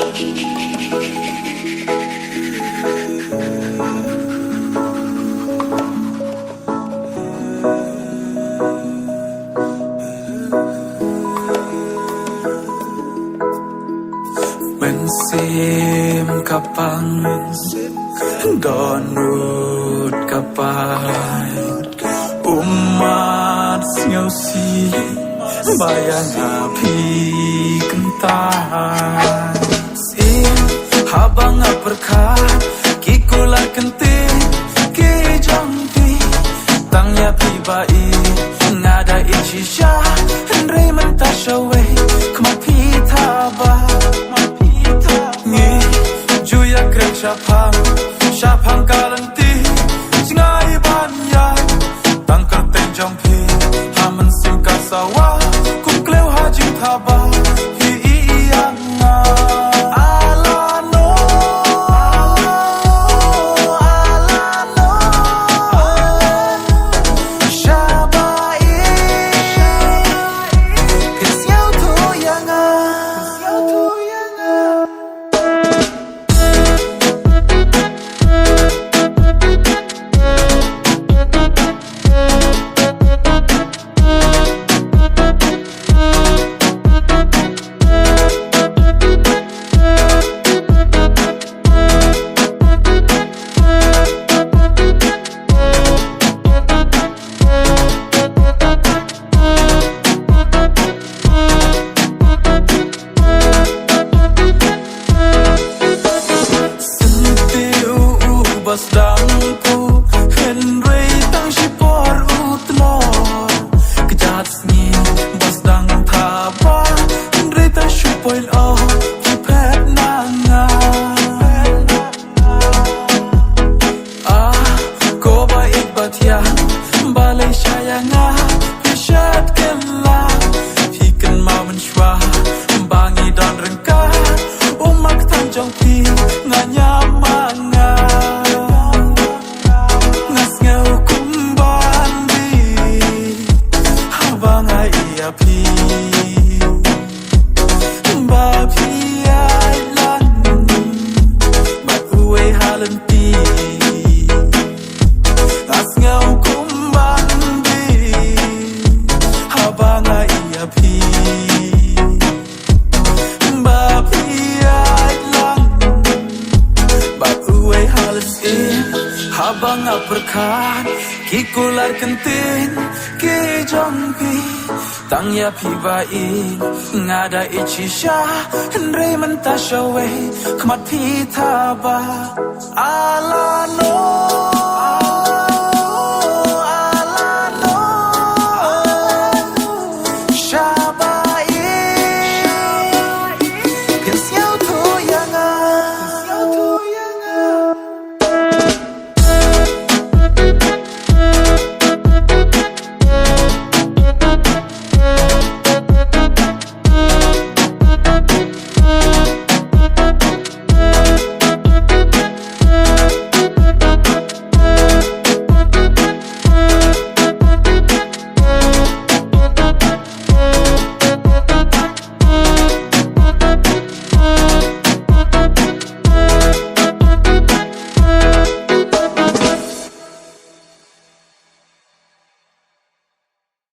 Bensim kapang donut kapai umat ngausi bayang api kentai sim habang aperkat kikulat kenting ki jampi tangnya pi bai ngada icisha henry mentashawe kemapi tabah Syapang kalanti Singai banyak Tangkar tenjong pi Haman singkat sawah Kum kleu haji tabah Hi iyang na Alano Alano Syabai Kesiau tu yang Basdangku Henry tang shipor utlor Kejat sengi basdang taba Henry tang shupoil oh Kipet nanga Ko baik batiang Balai syayanga Pisyat kelah Hikan mawan sywa Bangi dan rengkat Umak tanjong pi Nganyamanga Pi ba pi ai lan ba uwe halen pi as ngau kumban bi habanga ia pi ba pi ai lan ba uwe halen pi habanga perkan kikular kentin ki jampi Tangya pi bai ngada icisha Henry mentashawe kemat pi tabah Alano